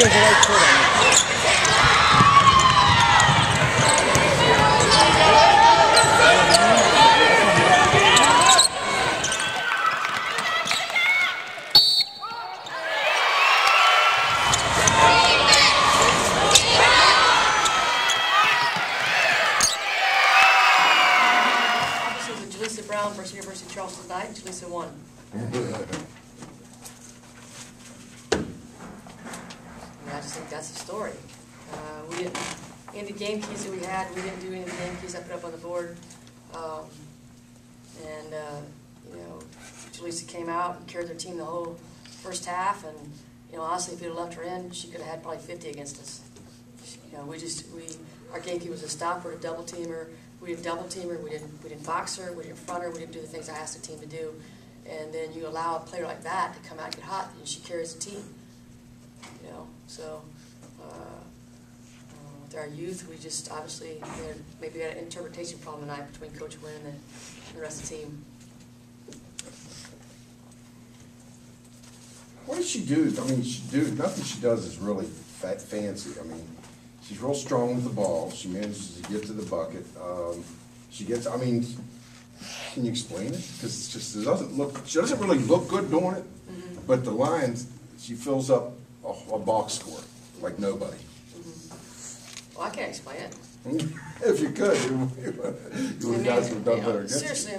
has the right foot on it. Versus University of Charleston tonight, Jalisa won. I just think that's the story. We didn't, in the game keys that we had, we didn't do any of the game keys I put up on the board. You know, Jalisa came out and carried their team the whole first half, and you know, honestly, if you'd have left her in, she could have had probably 50 against us. You know, our game key was a stopper, a double teamer. We didn't double team her, we didn't box her, we didn't front her, we didn't do the things I asked the team to do. And then you allow a player like that to come out and get hot, and she carries the team. You know, so with our youth, we just obviously maybe had an interpretation problem tonight between Coach Wynn and the rest of the team. What does she do? I mean, nothing she does is really fancy. I mean, she's real strong with the ball. She manages to get to the bucket. She gets, I mean, can you explain it? Because she doesn't really look good doing it, but the lines, she fills up a box score like nobody. Well, I can't explain it. If you could, you guys would have done better against seriously,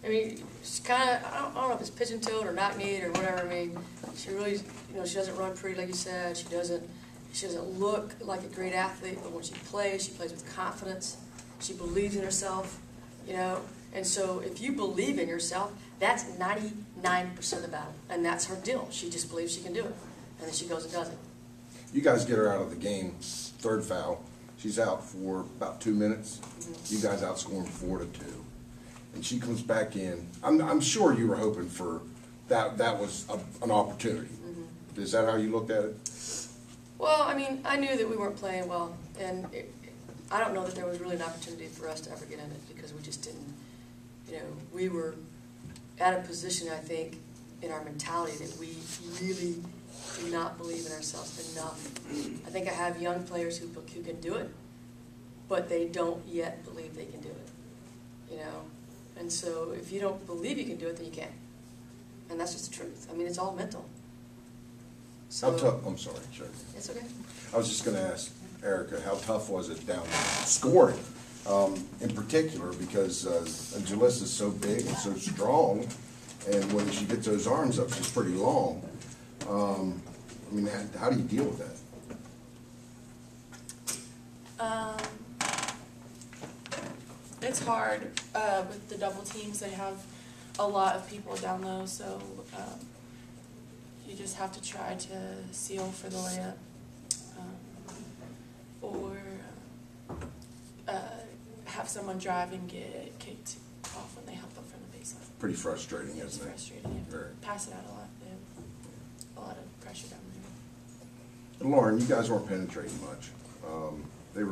I mean, she's kind of, I don't know if it's pigeon-toed or knock-kneed or whatever. I mean, she really, you know, she doesn't run pretty, like you said. She doesn't look like a great athlete, but when she plays with confidence. She believes in herself, you know. And so if you believe in yourself, that's 99% of the battle. And that's her deal. She just believes she can do it. And then she goes and does it. You guys get her out of the game, third foul. She's out for about 2 minutes. You guys outscore 4-2. And she comes back in. I'm sure you were hoping for that was an opportunity. Is that how you looked at it? Well, I mean, I knew that we weren't playing well, and I don't know that there was really an opportunity for us to ever get in it because we just didn't, you know, we were at a position, I think, in our mentality that we really do not believe in ourselves enough. I think I have young players who can do it, but they don't yet believe they can do it, you know. And so if you don't believe you can do it, then you can't. And that's just the truth. I mean, it's all mental. So, I'm sorry, sure. It's okay. I was just going to ask Erica, how tough was it down there scoring, in particular, because Jalisa is so big and so strong, and when she gets those arms up, she's pretty long. I mean, how do you deal with that? It's hard with the double teams. They have a lot of people down low, so you just have to try to seal for the layup, or have someone drive and get kicked off when they help them from the baseline. Pretty frustrating, isn't it? It's frustrating. Very. Pass it out a lot. They have a lot of pressure down there. And Lauren, you guys weren't penetrating much. They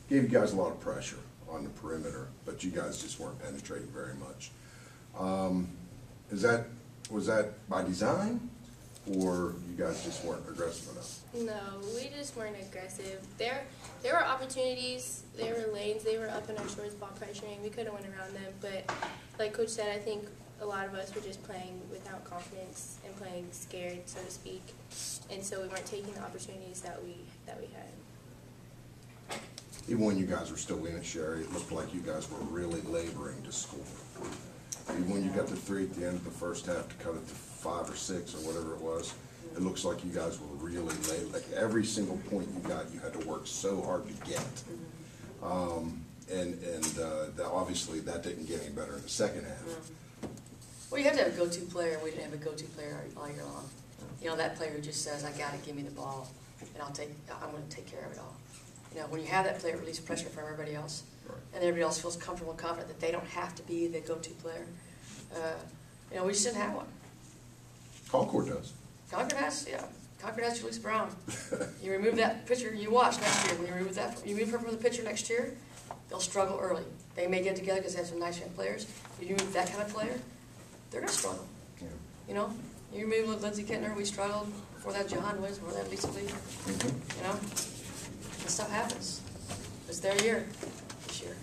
gave you guys a lot of pressure on the perimeter, but you guys just weren't penetrating very much. Was that by design, or you guys just weren't aggressive enough? No, we just weren't aggressive. There were opportunities, there were lanes, they were up in our shorts, ball pressuring. We could have went around them, but like Coach said, I think a lot of us were just playing without confidence and playing scared, so to speak. And so we weren't taking the opportunities that we had. Even when you guys were still in it, Sherry, it looked like you guys were really laboring to score. Even when you got the 3 at the end of the first half to cut it to 5 or 6 or whatever it was, it looks like you guys were really late. Like every single point you got, you had to work so hard to get. Obviously that didn't get any better in the second half. Well, you have to have a go-to player, and we didn't have a go-to player all year long. You know, that player who just says, "I got to give me the ball, and I'm going to take care of it all." You know, when you have that player, it relieves pressure from everybody else, and everybody else feels comfortable and confident that they don't have to be the go-to player. You know, we just didn't have one. Concord does. Concord has Jalisa Brown. You remove that pitcher, you watch next year. When you remove her from the pitcher next year, they'll struggle early. They may get together because they have some nice young players. If you remove that kind of player, they're going to struggle. Yeah. You know, You remember with Lindsay Kettner, we struggled before that John was, before that Lisa Lee, Mhm. you know? And stuff happens. It's their year this year.